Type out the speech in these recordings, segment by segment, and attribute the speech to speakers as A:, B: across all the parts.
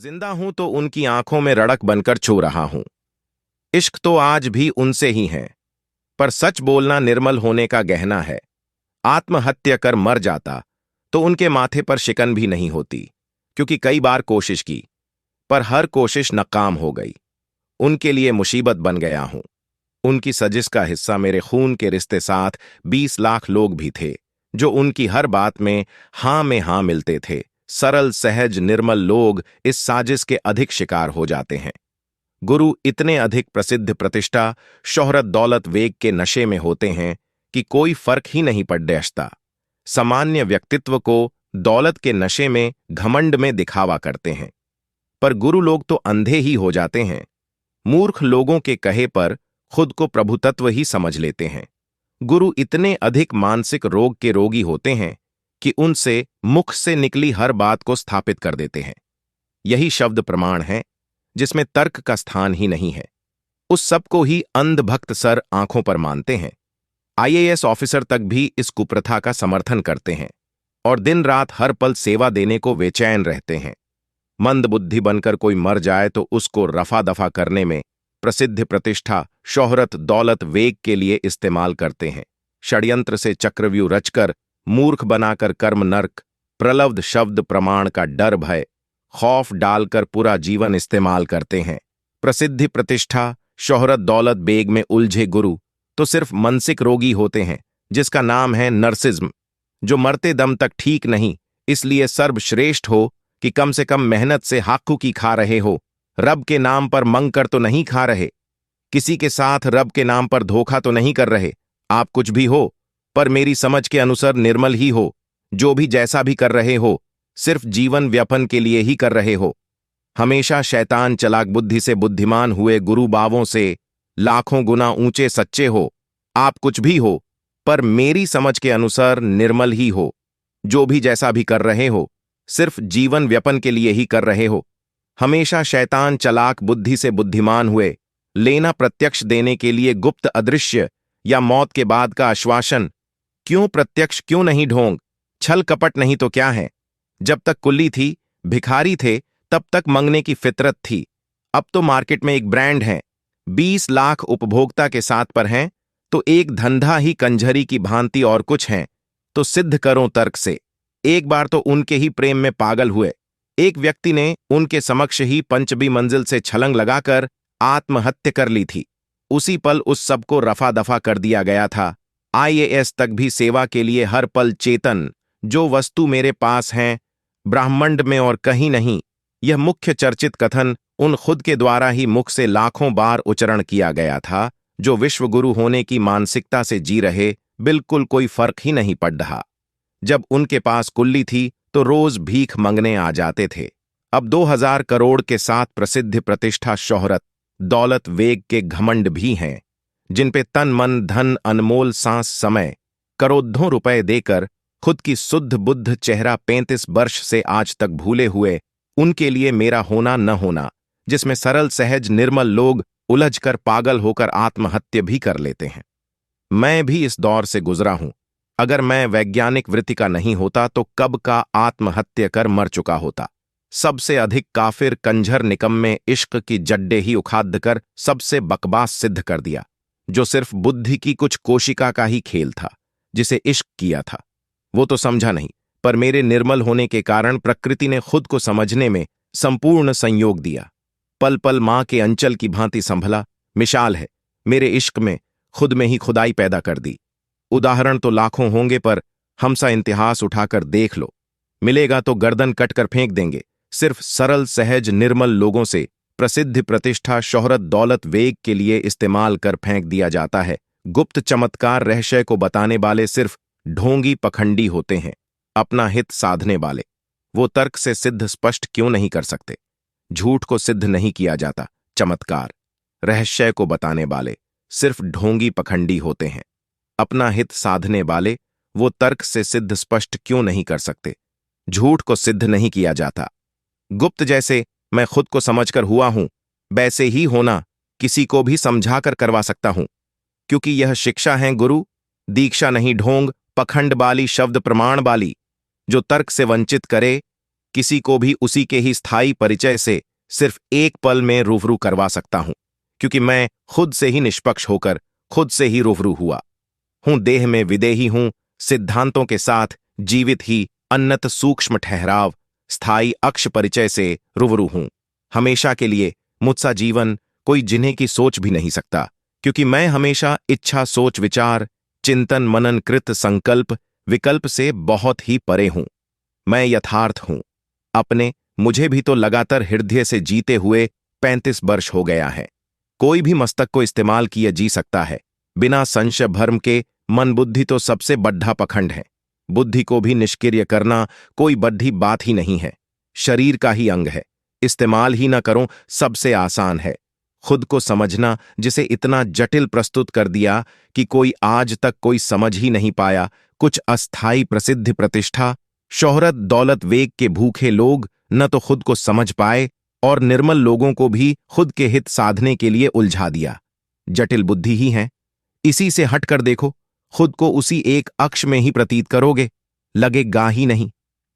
A: जिंदा हूं तो उनकी आंखों में रड़क बनकर छू रहा हूं। इश्क तो आज भी उनसे ही है, पर सच बोलना निर्मल होने का गहना है। आत्महत्या कर मर जाता तो उनके माथे पर शिकन भी नहीं होती, क्योंकि कई बार कोशिश की, पर हर कोशिश नाकाम हो गई। उनके लिए मुसीबत बन गया हूं। उनकी सजिश का हिस्सा मेरे खून के रिश्ते साथ 20 लाख लोग भी थे, जो उनकी हर बात में हां मिलते थे। सरल सहज निर्मल लोग इस साजिश के अधिक शिकार हो जाते हैं। गुरु इतने अधिक प्रसिद्ध प्रतिष्ठा शोहरत दौलत वेग के नशे में होते हैं कि कोई फर्क ही नहीं पड़ता। सामान्य व्यक्तित्व को दौलत के नशे में घमंड में दिखावा करते हैं, पर गुरु लोग तो अंधे ही हो जाते हैं। मूर्ख लोगों के कहे पर खुद को प्रभुतत्व ही समझ लेते हैं। गुरु इतने अधिक मानसिक रोग के रोगी होते हैं कि उनसे मुख से निकली हर बात को स्थापित कर देते हैं। यही शब्द प्रमाण है, जिसमें तर्क का स्थान ही नहीं है। उस सबको ही अंधभक्त सर आंखों पर मानते हैं। आईएएस ऑफिसर तक भी इस कुप्रथा का समर्थन करते हैं और दिन रात हर पल सेवा देने को बेचैन रहते हैं। मंदबुद्धि बनकर कोई मर जाए तो उसको रफा दफा करने में प्रसिद्ध प्रतिष्ठा शोहरत दौलत वेग के लिए इस्तेमाल करते हैं। षड्यंत्र से चक्रव्यूह रचकर मूर्ख बनाकर कर्म नरक, प्रलब्ध शब्द प्रमाण का डर भय, खौफ डालकर पूरा जीवन इस्तेमाल करते हैं। प्रसिद्धि प्रतिष्ठा शोहरत दौलत बेग में उलझे गुरु तो सिर्फ मानसिक रोगी होते हैं, जिसका नाम है नर्सिज्म, जो मरते दम तक ठीक नहीं। इसलिए सर्वश्रेष्ठ हो कि कम से कम मेहनत से हाक्कू की खा रहे हो, रब के नाम पर मंग कर तो नहीं खा रहे। किसी के साथ रब के नाम पर धोखा तो नहीं कर रहे। आप कुछ भी हो, पर मेरी समझ के अनुसार निर्मल ही हो। जो भी जैसा भी कर रहे हो, सिर्फ जीवन व्यापन के लिए ही कर रहे हो। हमेशा शैतान चालाक बुद्धि से बुद्धिमान हुए गुरु बावों से लाखों गुना ऊंचे सच्चे हो। आप कुछ भी हो, पर मेरी समझ के अनुसार निर्मल ही हो। जो भी जैसा भी कर रहे हो, सिर्फ जीवन व्यापन के लिए ही कर रहे हो। हमेशा शैतान चालाक बुद्धि से बुद्धिमान हुए लेना प्रत्यक्ष देने के लिए गुप्त अदृश्य या मौत के बाद का आश्वासन। क्यों प्रत्यक्ष, क्यों नहीं ढोंग? छल कपट नहीं तो क्या है? जब तक कुल्ली थी, भिखारी थे, तब तक मंगने की फितरत थी। अब तो मार्केट में एक ब्रांड है, 20 लाख उपभोक्ता के साथ पर हैं, तो एक धंधा ही कंजरी की भांति और कुछ है तो सिद्ध करो तर्क से। एक बार तो उनके ही प्रेम में पागल हुए। एक व्यक्ति ने उनके समक्ष ही 5वीं मंजिल से छलांग लगाकर आत्महत्या कर ली थी। उसी पल उस सबको रफा दफा कर दिया गया था। आईएएस तक भी सेवा के लिए हर पल चेतन। जो वस्तु मेरे पास है ब्रह्मांड में और कहीं नहीं। यह मुख्य चर्चित कथन उन खुद के द्वारा ही मुख से लाखों बार उच्चारण किया गया था, जो विश्वगुरु होने की मानसिकता से जी रहे। बिल्कुल कोई फर्क ही नहीं पड़ रहा। जब उनके पास कुल्ली थी तो रोज भीख मंगने आ जाते थे। अब 2000 करोड़ के साथ प्रसिद्ध प्रतिष्ठा शोहरत दौलत वेग के घमंड भी हैं, जिन पे तन मन धन अनमोल सांस समय करोड़ों रुपए देकर खुद की शुद्ध बुद्ध चेहरा 35 वर्ष से आज तक भूले हुए उनके लिए मेरा होना न होना, जिसमें सरल सहज निर्मल लोग उलझकर पागल होकर आत्महत्या भी कर लेते हैं। मैं भी इस दौर से गुजरा हूं। अगर मैं वैज्ञानिक वृत्ति का नहीं होता तो कब का आत्महत्या कर मर चुका होता। सबसे अधिक काफिर कंजर निकम्मे इश्क की जड्डे ही उखाड़ कर सबसे बकवास सिद्ध कर दिया, जो सिर्फ बुद्धि की कुछ कोशिका का ही खेल था, जिसे इश्क किया था। वो तो समझा नहीं, पर मेरे निर्मल होने के कारण प्रकृति ने खुद को समझने में संपूर्ण संयोग दिया। पल पल मां के अंचल की भांति संभला। मिसाल है, मेरे इश्क में खुद में ही खुदाई पैदा कर दी। उदाहरण तो लाखों होंगे, पर हमसा इतिहास उठाकर देख लो, मिलेगा तो गर्दन कटकर फेंक देंगे। सिर्फ सरल सहज निर्मल लोगों से प्रसिद्ध प्रतिष्ठा शोहरत दौलत वेग के लिए इस्तेमाल कर फेंक दिया जाता है। गुप्त चमत्कार रहस्य को बताने वाले सिर्फ ढोंगी पखंडी होते हैं, अपना हित साधने वाले। वो तर्क से सिद्ध स्पष्ट क्यों नहीं कर सकते? झूठ को सिद्ध नहीं किया जाता। चमत्कार रहस्य को बताने वाले सिर्फ ढोंगी पखंडी होते हैं, अपना हित साधने वाले। वो तर्क से सिद्ध स्पष्ट क्यों नहीं कर सकते? झूठ को सिद्ध नहीं किया जाता। गुप्त जैसे मैं खुद को समझकर हुआ हूं, वैसे ही होना किसी को भी समझाकर करवा सकता हूं, क्योंकि यह शिक्षा है गुरु, दीक्षा नहीं ढोंग पखंड बाली शब्द प्रमाण बाली। जो तर्क से वंचित करे किसी को भी उसी के ही स्थायी परिचय से सिर्फ एक पल में रूबरू करवा सकता हूं, क्योंकि मैं खुद से ही निष्पक्ष होकर खुद से ही रूबरू हुआ हूं। देह में विदेही हूं, सिद्धांतों के साथ जीवित ही अन्नत सूक्ष्म ठहराव स्थायी अक्ष परिचय से रूबरू हूं। हमेशा के लिए मुझसा जीवन कोई जिन्हें की सोच भी नहीं सकता, क्योंकि मैं हमेशा इच्छा सोच विचार चिंतन मनन कृत संकल्प विकल्प से बहुत ही परे हूं। मैं यथार्थ हूं। अपने मुझे भी तो लगातार हृदय से जीते हुए 35 वर्ष हो गया है। कोई भी मस्तक को इस्तेमाल किए जी सकता है, बिना संशय भ्रम के। मन बुद्धि तो सबसे बड्ढा पखंड है। बुद्धि को भी निष्क्रिय करना कोई बड्ढी बात ही नहीं है, शरीर का ही अंग है। इस्तेमाल ही ना करो सबसे आसान है। खुद को समझना जिसे इतना जटिल प्रस्तुत कर दिया कि कोई आज तक कोई समझ ही नहीं पाया। कुछ अस्थाई प्रसिद्धि प्रतिष्ठा शोहरत दौलत वेग के भूखे लोग न तो खुद को समझ पाए और निर्मल लोगों को भी खुद के हित साधने के लिए उलझा दिया। जटिल बुद्धि ही है। इसी से हटकर देखो, खुद को उसी एक अक्ष में ही प्रतीत करोगे, लगेगा ही नहीं।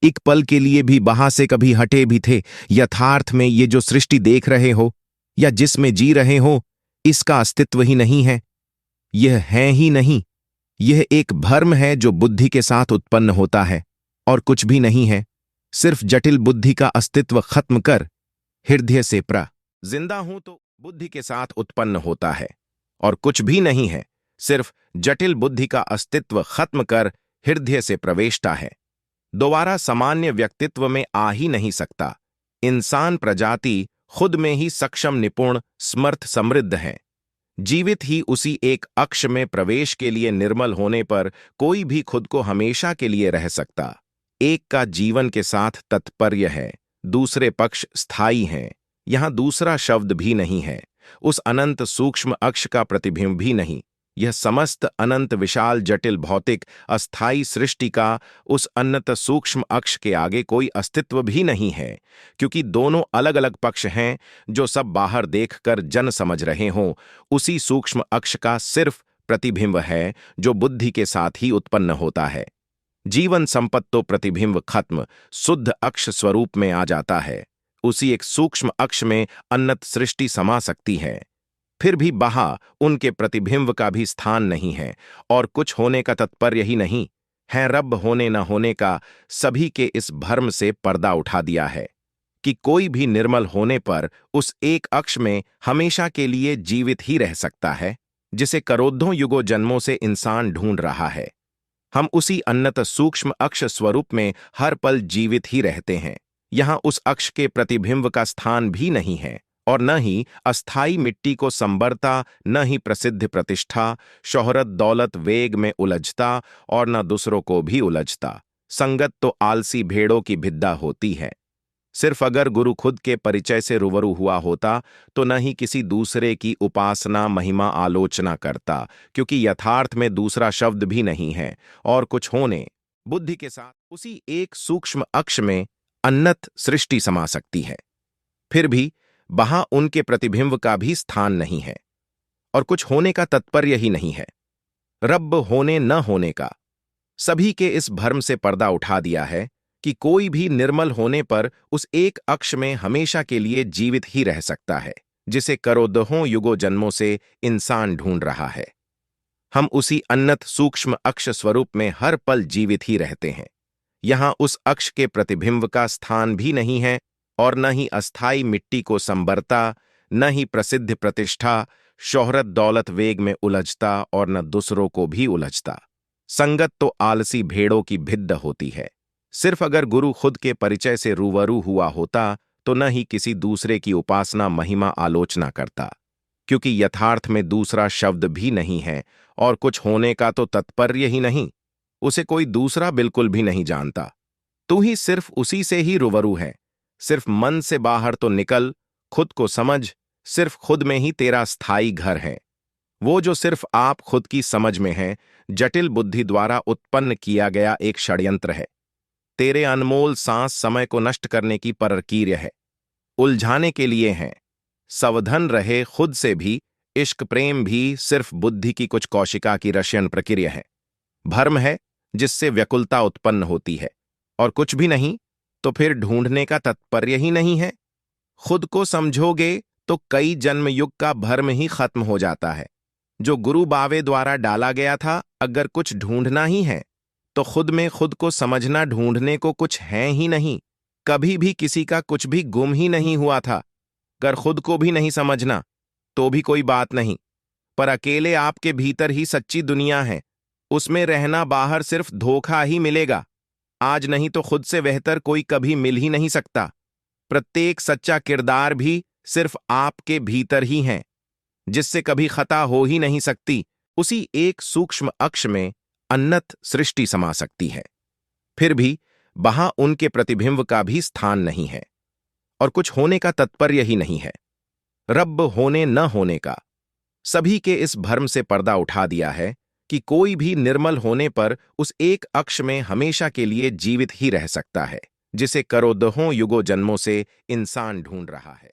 A: एक पल के लिए भी वहां से कभी हटे भी थे। यथार्थ में ये जो सृष्टि देख रहे हो या जिसमें जी रहे हो, इसका अस्तित्व ही नहीं है। यह है ही नहीं। यह एक भ्रम है जो बुद्धि के साथ उत्पन्न होता है और कुछ भी नहीं है। सिर्फ जटिल बुद्धि का अस्तित्व खत्म कर हृदय से जिंदा हूं तो बुद्धि के साथ उत्पन्न होता है और कुछ भी नहीं है। सिर्फ जटिल बुद्धि का अस्तित्व खत्म कर हृदय से प्रवेशता है। दोबारा सामान्य व्यक्तित्व में आ ही नहीं सकता। इंसान प्रजाति खुद में ही सक्षम निपुण समर्थ समृद्ध है। जीवित ही उसी एक अक्ष में प्रवेश के लिए निर्मल होने पर कोई भी खुद को हमेशा के लिए रह सकता। एक का जीवन के साथ तात्पर्य है, दूसरे पक्ष स्थायी हैं। यहां दूसरा शब्द भी नहीं है, उस अनंत सूक्ष्म अक्ष का प्रतिबिंब भी नहीं। यह समस्त अनंत विशाल जटिल भौतिक अस्थाई सृष्टि का उस अनंत सूक्ष्म अक्ष के आगे कोई अस्तित्व भी नहीं है, क्योंकि दोनों अलग अलग पक्ष हैं जो सब बाहर देखकर जन समझ रहे हों। उसी सूक्ष्म अक्ष का सिर्फ प्रतिबिंब है जो बुद्धि के साथ ही उत्पन्न होता है। जीवन संपत्ति तो प्रतिबिंब खत्म शुद्ध अक्ष स्वरूप में आ जाता है। उसी एक सूक्ष्म अक्ष में अनंत सृष्टि समा सकती है। फिर भी वहां उनके प्रतिबिंब का भी स्थान नहीं है और कुछ होने का तात्पर्य ही नहीं है। रब होने न होने का सभी के इस भ्रम से पर्दा उठा दिया है कि कोई भी निर्मल होने पर उस एक अक्ष में हमेशा के लिए जीवित ही रह सकता है, जिसे करोड़ों युगों जन्मों से इंसान ढूंढ रहा है। हम उसी अनंत सूक्ष्म अक्ष स्वरूप में हर पल जीवित ही रहते हैं। यहां उस अक्ष के प्रतिबिंब का स्थान भी नहीं है और न ही अस्थाई मिट्टी को संबरता, न ही प्रसिद्ध प्रतिष्ठा शोहरत दौलत वेग में उलझता और न दूसरों को भी उलझता। संगत तो आलसी भेड़ों की भिद्दा होती है। सिर्फ अगर गुरु खुद के परिचय से रूबरू हुआ होता तो न ही किसी दूसरे की उपासना महिमा आलोचना करता, क्योंकि यथार्थ में दूसरा शब्द भी नहीं है और कुछ होने बुद्धि के साथ उसी एक सूक्ष्म अक्ष में अनंत सृष्टि समा सकती है। फिर भी वहां उनके प्रतिबिंब का भी स्थान नहीं है और कुछ होने का तात्पर्य ही नहीं है। रब होने न होने का सभी के इस भ्रम से पर्दा उठा दिया है कि कोई भी निर्मल होने पर उस एक अक्ष में हमेशा के लिए जीवित ही रह सकता है, जिसे करोड़ों युगों जन्मों से इंसान ढूंढ रहा है। हम उसी अनंत सूक्ष्म अक्ष स्वरूप में हर पल जीवित ही रहते हैं। यहां उस अक्ष के प्रतिबिंब का स्थान भी नहीं है और न ही अस्थाई मिट्टी को संबरता, न ही प्रसिद्ध प्रतिष्ठा शोहरत दौलत वेग में उलझता और न दूसरों को भी उलझता। संगत तो आलसी भेड़ों की भिद्द होती है। सिर्फ अगर गुरु खुद के परिचय से रूबरू हुआ होता तो न ही किसी दूसरे की उपासना महिमा आलोचना करता, क्योंकि यथार्थ में दूसरा शब्द भी नहीं है और कुछ होने का तो तात्पर्य ही नहीं। उसे कोई दूसरा बिल्कुल भी नहीं जानता। तू ही सिर्फ उसी से ही रूबरू है। सिर्फ मन से बाहर तो निकल, खुद को समझ। सिर्फ खुद में ही तेरा स्थायी घर है। वो जो सिर्फ आप खुद की समझ में है, जटिल बुद्धि द्वारा उत्पन्न किया गया एक षड्यंत्र है। तेरे अनमोल सांस समय को नष्ट करने की परकीर्य है, उलझाने के लिए है। सावधान रहे खुद से भी। इश्क प्रेम भी सिर्फ बुद्धि की कुछ कौशिका की रशियन प्रक्रिया है। भ्रम है जिससे व्याकुलता उत्पन्न होती है और कुछ भी नहीं। तो फिर ढूंढने का तात्पर्य ही नहीं है। खुद को समझोगे तो कई जन्म युग का भ्रम ही खत्म हो जाता है। जो गुरु बावे द्वारा डाला गया था, अगर कुछ ढूंढना ही है तो खुद में खुद को समझना, ढूंढने को कुछ है ही नहीं। कभी भी किसी का कुछ भी गुम ही नहीं हुआ था। अगर खुद को भी नहीं समझना तो भी कोई बात नहीं, पर अकेले आपके भीतर ही सच्ची दुनिया है। उसमें रहना बाहर सिर्फ धोखा ही मिलेगा। आज नहीं तो खुद से बेहतर कोई कभी मिल ही नहीं सकता। प्रत्येक सच्चा किरदार भी सिर्फ आपके भीतर ही है, जिससे कभी खता हो ही नहीं सकती। उसी एक सूक्ष्म अक्ष में अनंत सृष्टि समा सकती है। फिर भी वहां उनके प्रतिबिंब का भी स्थान नहीं है और कुछ होने का तात्पर्य ही नहीं है। रब होने न होने का सभी के इस भ्रम से पर्दा उठा दिया है कि कोई भी निर्मल होने पर उस एक अक्ष में हमेशा के लिए जीवित ही रह सकता है, जिसे करोड़ों युगों जन्मों से इंसान ढूंढ रहा है।